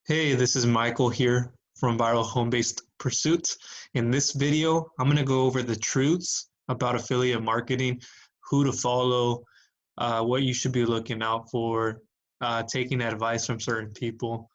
Hey, this is Michael here from Viral Home-Based Pursuits. In this video, I'm going to go over the truths about affiliate marketing, who to follow, what you should be looking out for, taking advice from certain people.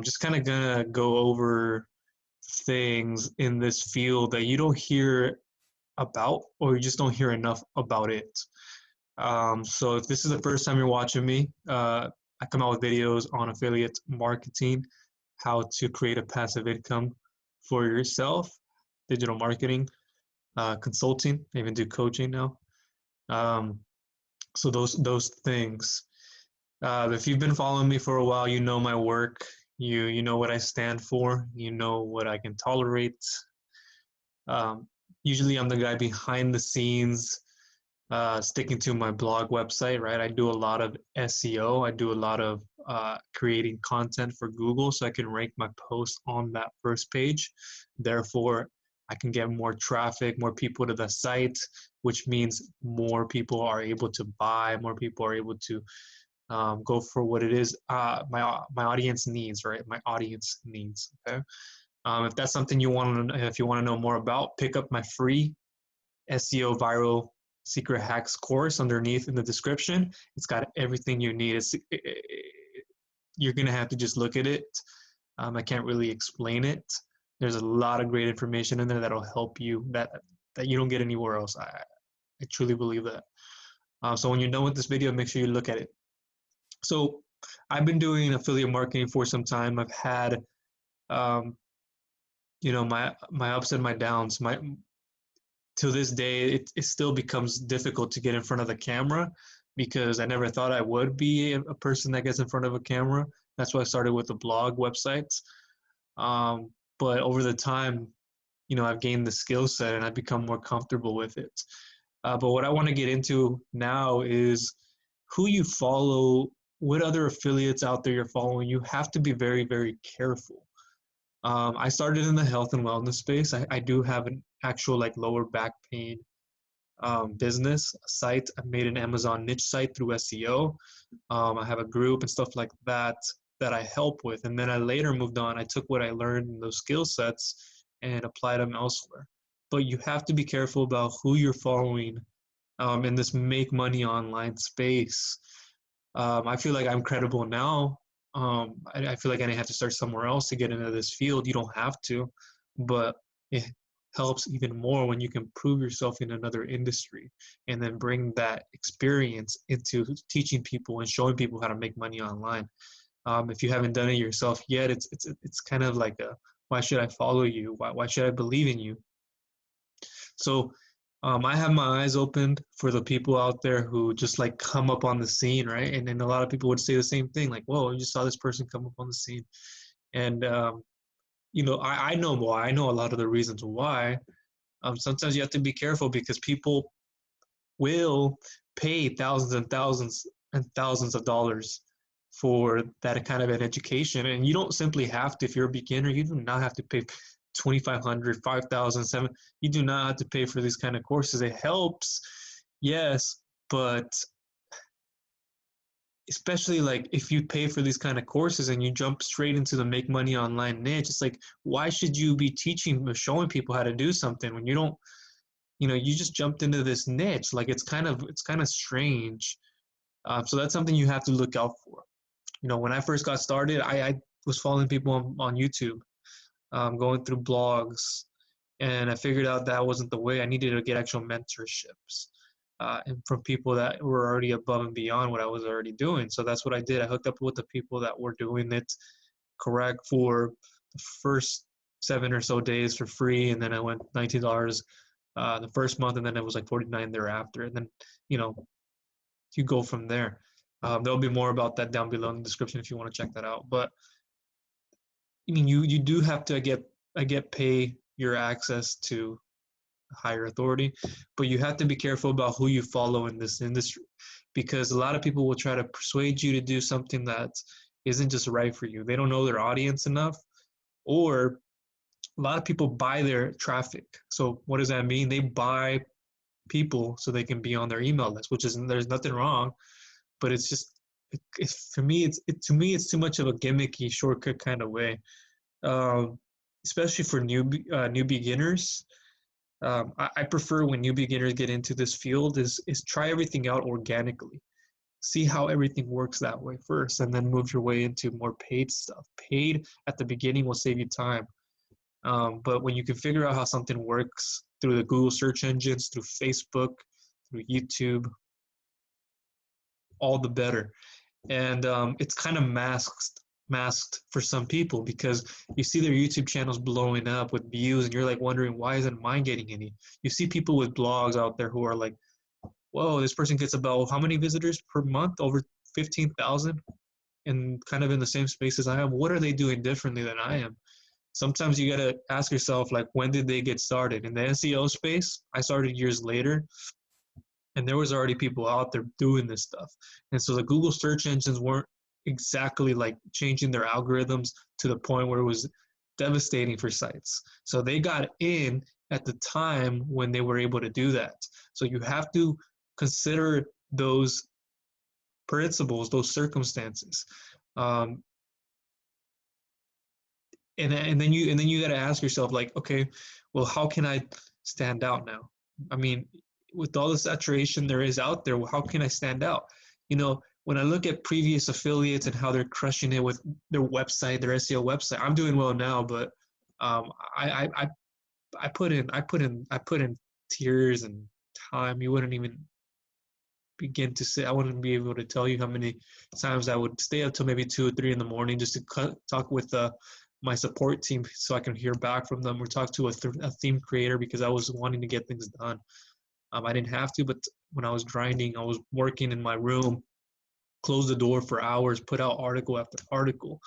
Just kind of going to go over things in this field that you don't hear about or you just don't hear enough about it. So if this is the first time you're watching me, I come out with videos on affiliate marketing, how to create a passive income for yourself, digital marketing, consulting, I even do coaching now. Um, so those things. If you've been following me for a while, you know my work. You know what I stand for. You know what I can tolerate. Um, Usually, I'm the guy behind the scenes, sticking to my blog website, right? I do a lot of SEO. I do a lot of creating content for Google so I can rank my posts on that first page. Therefore, I can get more traffic, more people to the site, which means more people are able to buy, more people are able to go for what it is my audience needs, right? My audience needs. Okay. If that's something you want to, if you want to know more about, pick up my free SEO viral secret hacks course underneath in the description. It's got everything you need. You're going to have to just look at it. I can't really explain it. There's a lot of great information in there that'll help you that you don't get anywhere else. I truly believe that. So when you're done with this video, make sure you look at it. So I've been doing affiliate marketing for some time. I've had, um, my ups and my downs. My To this day, it still becomes difficult to get in front of the camera because I never thought I would be a person that gets in front of a camera. That's why I started with the blog websites. But over the time, I've gained the skill set and I've become more comfortable with it. But what I want to get into now is who you follow, what other affiliates out there you're following. You have to be very, very careful. I started in the health and wellness space. I do have an actual like lower back pain business site. I made an Amazon niche site through SEO. I have a group and stuff like that that I help with. And then I later moved on. I took what I learned in those skill sets and applied them elsewhere. But you have to be careful about who you're following in this make money online space. I feel like I'm credible now. I feel like I didn't have to start somewhere else to get into this field. You don't have to, but it helps even more when you can prove yourself in another industry and then bring that experience into teaching people and showing people how to make money online. If you haven't done it yourself yet, it's kind of like a, why should I follow you? Why should I believe in you? So I have my eyes opened for the people out there who just like come up on the scene, right? And then a lot of people would say the same thing, like, "Whoa, you just saw this person come up on the scene," and I know why. I know a lot of the reasons why. Sometimes you have to be careful because people will pay thousands and thousands and thousands of dollars for that kind of an education, and you don't simply have to. If you're a beginner, you do not have to pay 2,500, 5,000, 7. You do not have to pay for these kind of courses. It helps, yes, but especially like if you pay for these kind of courses and you jump straight into the make money online niche, it's like, why should you be teaching or showing people how to do something when you don't, you just jumped into this niche? Like it's kind of strange. So that's something you have to look out for. When I first got started, I was following people on YouTube, going through blogs, and I figured out that wasn't the way. I needed to get actual mentorships and from people that were already above and beyond what I was already doing. So that's what I did. I hooked up with the people that were doing it correct for the first 7 or so days for free, and then I went $19 the first month, and then it was like 49 thereafter, and then you know you go from there. There'll be more about that down below in the description if you want to check that out. But I mean, you do have to get pay your access to higher authority, but you have to be careful about who you follow in this industry because a lot of people will try to persuade you to do something that isn't just right for you. They don't know their audience enough, or a lot of people buy their traffic. So what does that mean? They buy people so they can be on their email list, which is, there's nothing wrong, but for me, to me, it's too much of a gimmicky shortcut kind of way, um, especially for new beginners. I prefer when new beginners get into this field is try everything out organically. See how everything works that way first, and then move your way into more paid stuff. Paid at the beginning will save you time, but when you can figure out how something works through the Google search engines, through Facebook, through YouTube, all the better. And it's kind of masked for some people because you see their YouTube channels blowing up with views, and you're like wondering, why isn't mine getting any? You see people with blogs out there who are like, whoa, this person gets about how many visitors per month? Over 15,000, and kind of in the same space as I am. What are they doing differently than I am? Sometimes you got to ask yourself, like, when did they get started? In the SEO space, I started years later, and there was already people out there doing this stuff. And so the Google search engines weren't exactly like changing their algorithms to the point where it was devastating for sites. So they got in at the time when they were able to do that. So you have to consider those principles, those circumstances. Um, and then you got to ask yourself, like, okay, well, how can I stand out now? I mean, with all the saturation there is out there, well, how can I stand out? You know, when I look at previous affiliates and how they're crushing it with their website, their SEO website, I'm doing well now, but I put in tears and time. You wouldn't even begin to say. I wouldn't be able to tell you how many times I would stay up till maybe 2 or 3 in the morning just to talk with my support team so I can hear back from them, or talk to a theme creator because I was wanting to get things done. I didn't have to, but when I was grinding, I was working in my room, closed the door for hours, put out article after article.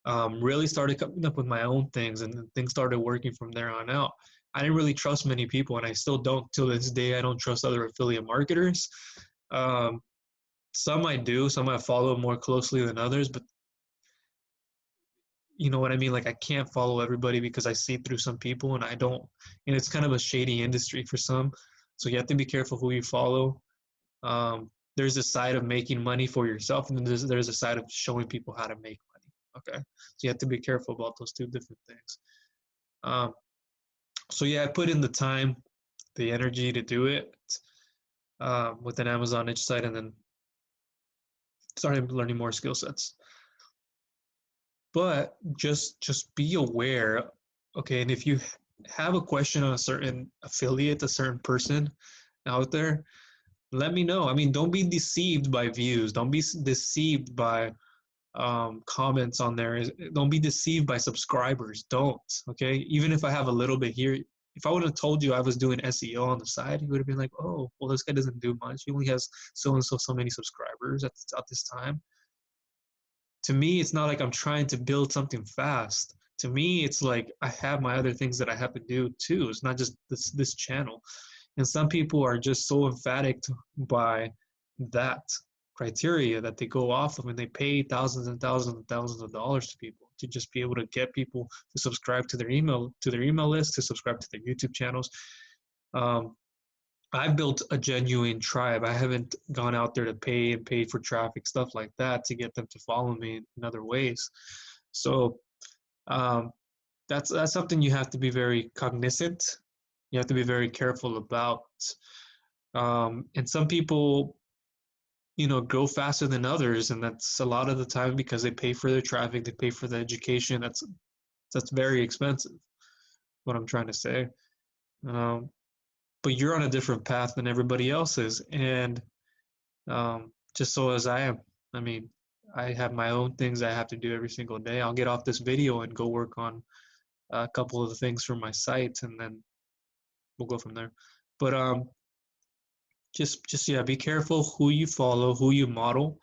Really started coming up with my own things, and then things started working from there on out. I didn't really trust many people, and I still don't till this day. I don't trust other affiliate marketers. Um, some I do, some I follow more closely than others, but you know what I mean? Like, I can't follow everybody because I see through some people, and I don't, and it's kind of a shady industry for some. So you have to be careful who you follow. There's a side of making money for yourself, and then there's a side of showing people how to make money. Okay. So you have to be careful about those two different things. Um, so yeah, I put in the time, the energy to do it with an Amazon niche site, and then started learning more skill sets. But just be aware, okay? And if you have a question on a certain affiliate, a certain person out there, let me know. I mean, don't be deceived by views. Don't be deceived by comments on there. Don't be deceived by subscribers. Don't, okay? Even if I have a little bit here, if I would have told you I was doing SEO on the side, you would have been like, oh, well, this guy doesn't do much. He only has so many subscribers at this time. To me, it's not like I'm trying to build something fast. To me, it's like I have my other things that I have to do too. It's not just this channel. And some people are just so emphatic by that criteria that they go off of, and they pay thousands and thousands and thousands of dollars to people to just be able to get people to subscribe to their email list, to subscribe to their YouTube channels. I've built a genuine tribe. I haven't gone out there to pay for traffic, stuff like that, to get them to follow me in other ways. So um, that's something you have to be very cognizant. You have to be very careful about. And some people, you know, grow faster than others, and that's a lot of the time because they pay for their traffic, they pay for the education. That's very expensive. What I'm trying to say. Um, but you're on a different path than everybody else is, and just so as I am. I mean, I have my own things I have to do every single day. I'll get off this video and go work on a couple of the things for my site, and then we'll go from there. But just yeah, be careful who you follow, who you model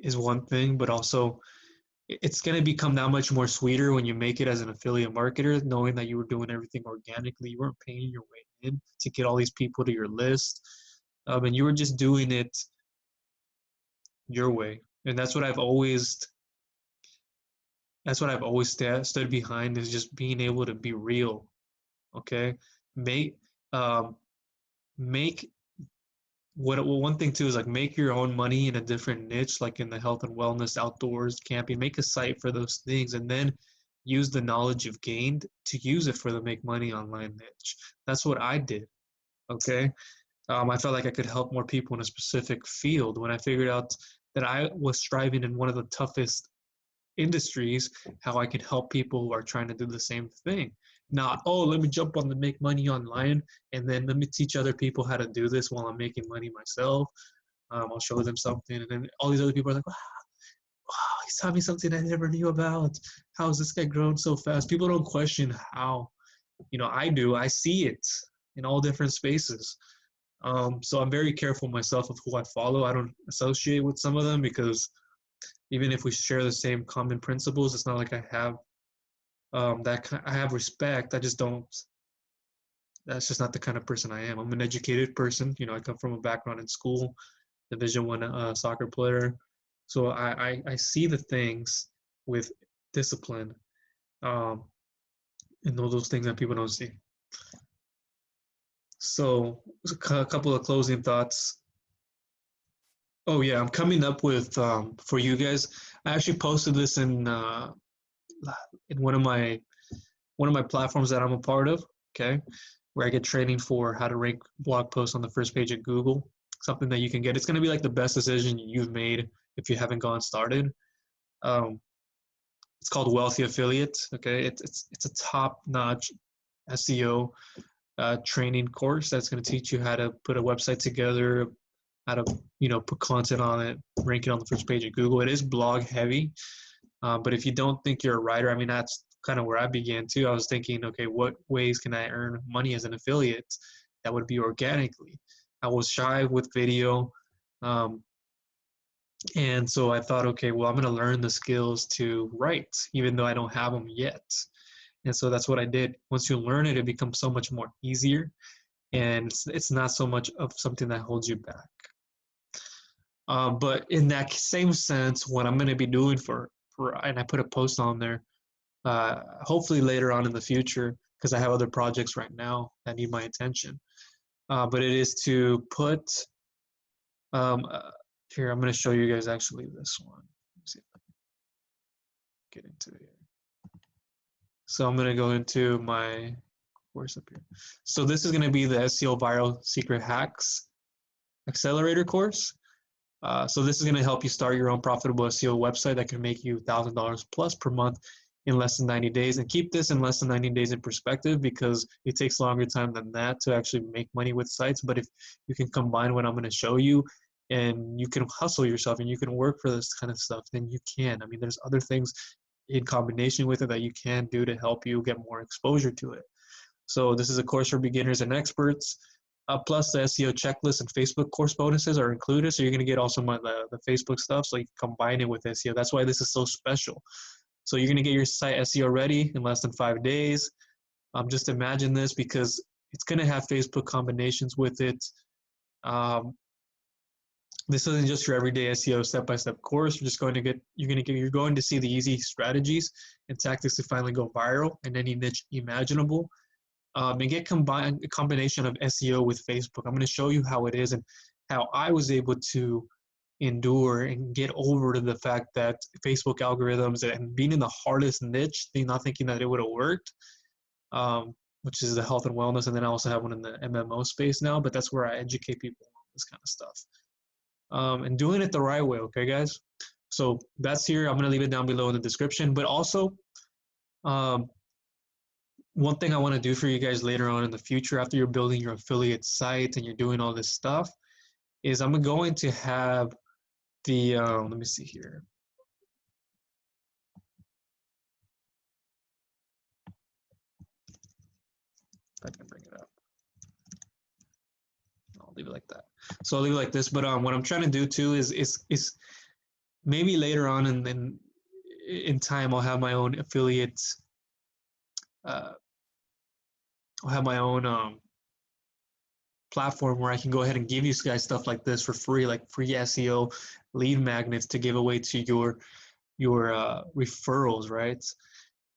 is one thing, but also it's going to become that much more sweeter when you make it as an affiliate marketer, knowing that you were doing everything organically. You weren't paying your way in to get all these people to your list, and you were just doing it your way. And that's what I've always stood behind, is just being able to be real. Okay, make make one thing too is like make your own money in a different niche, like in the health and wellness, outdoors, camping. Make a site for those things, and then use the knowledge you've gained to use it for the make money online niche. That's what I did. Okay. I felt like I could help more people in a specific field when I figured out that I was striving in one of the toughest industries, how I can help people who are trying to do the same thing. Not, oh, let me jump on the make money online and then let me teach other people how to do this while I'm making money myself. I'll show them something, and then all these other people are like, wow, he's taught me something I never knew about. How has this guy grown so fast? People don't question how. I do. I see it in all different spaces. So I'm very careful myself of who I follow. I don't associate with some of them because even if we share the same common principles, it's not like I have I have respect. I just don't. That's just not the kind of person I am. I'm an educated person. I come from a background in school, Division I soccer player, so I see the things with discipline, um, and all those things that people don't see. So a couple of closing thoughts. Oh yeah, I'm coming up with for you guys. I actually posted this in one of my platforms that I'm a part of. Okay, where I get training for how to rank blog posts on the first page of Google. Something that you can get. It's going to be like the best decision you've made if you haven't gone started. Um, it's called Wealthy Affiliate. Okay, it's a top-notch SEO training course that's going to teach you how to put a website together, how to put content on it, rank it on the first page of Google. It is blog heavy, but if you don't think you're a writer, I mean that's kind of where I began too. I was thinking, okay, what ways can I earn money as an affiliate that would be organically? I was shy with video, and so I thought, okay, well, I'm going to learn the skills to write, even though I don't have them yet. And so that's what I did. Once you learn it, it becomes so much more easier, and it's not so much of something that holds you back. But in that same sense, what I'm going to be doing and I put a post on there, hopefully later on in the future, because I have other projects right now that need my attention. But it is to put, here, I'm going to show you guys actually this one. Let's see if I can get into it here. So I'm going to go into my course up here. So this is going to be the SEO Viral Secret Hacks Accelerator course. So this is going to help you start your own profitable SEO website that can make you $1,000 plus per month in less than 90 days. And keep this in less than 90 days in perspective, because it takes longer time than that to actually make money with sites. But if you can combine what I'm going to show you, and you can hustle yourself and you can work for this kind of stuff, then you can. I mean, there's other things in combination with it that you can do to help you get more exposure to it. So this is a course for beginners and experts. Plus the SEO checklist and Facebook course bonuses are included. So you're going to get also the Facebook stuff, so you can combine it with SEO. That's why this is so special. So you're going to get your site SEO ready in less than 5 days. Just imagine this, because it's going to have Facebook combinations with it. This isn't just your everyday SEO step-by-step course. You're going to see the easy strategies and tactics to finally go viral in any niche imaginable. And get a combination of SEO with Facebook. I'm going to show you how it is and how I was able to endure and get over to the fact that Facebook algorithms and being in the hardest niche, not thinking that it would have worked, which is the health and wellness. And then I also have one in the MMO space now, but that's where I educate people on this kind of stuff. And doing it the right way, okay, guys? So that's here. I'm going to leave it down below in the description. But also, one thing I want to do for you guys later on in the future, after you're building your affiliate site and you're doing all this stuff, is I'm going to have the, let me see here. If I can bring it up. I'll leave it like that. So I'll leave it like this. But what I'm trying to do too is maybe later on in time, I'll have my own affiliates. I'll have my own platform where I can go ahead and give you guys stuff like this for free, like free SEO lead magnets to give away to your referrals, right?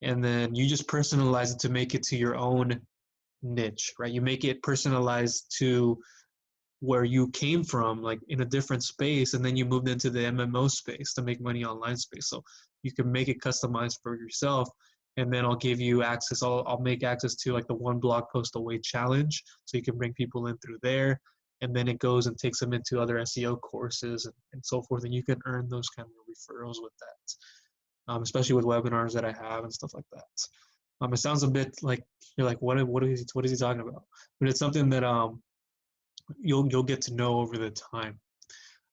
And then you just personalize it to make it to your own niche, right? You make it personalized to where you came from, like in a different space, and then you moved into the MMO space to make money online space. So you can make it customized for yourself, and then I'll give you access. I'll make access to like the one blog post away challenge, so you can bring people in through there, and then it goes and takes them into other SEO courses and so forth, and you can earn those kind of referrals with that, especially with webinars that I have and stuff like that. It sounds a bit like you're like, what is he talking about? But it's something that you'll get to know over the time.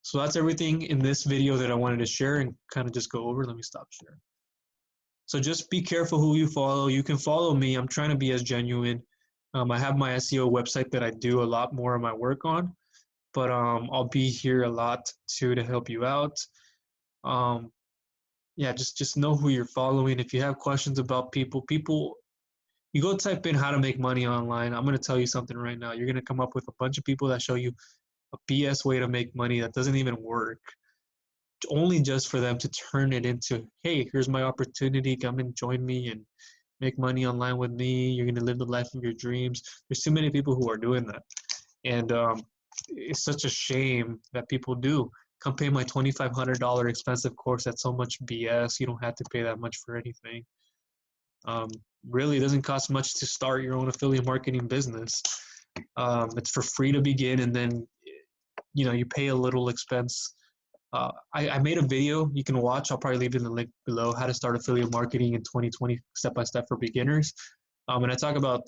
So that's everything in this video that I wanted to share and kind of just go over. Let me stop sharing. So just be careful who you follow. You can follow me. I'm trying to be as genuine. I have my SEO website that I do a lot more of my work on, but I'll be here a lot too to help you out. Yeah, just know who you're following. If you have questions about people, you go type in how to make money online. I'm going to tell you something right now. You're going to come up with a bunch of people that show you a BS way to make money that doesn't even work, only just for them to turn it into, hey, here's my opportunity. Come and join me and make money online with me. You're going to live the life of your dreams. There's too many people who are doing that. And it's such a shame that people do. Come pay my $2,500 expensive course. That's so much BS. You don't have to pay that much for anything. Really, it doesn't cost much to start your own affiliate marketing business. It's for free to begin, and then you pay a little expense. I made a video you can watch. I'll probably leave it in the link below, how to start affiliate marketing in 2020 step-by-step for beginners. And I talk about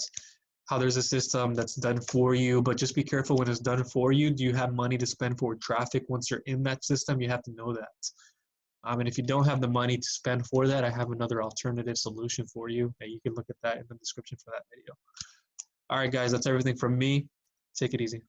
how there's a system that's done for you, but just be careful when it's done for you. Do you have money to spend for traffic once you're in that system? You have to know that. And if you don't have the money to spend for that, I have another alternative solution for you. And you can look at that in the description for that video. All right, guys, that's everything from me. Take it easy.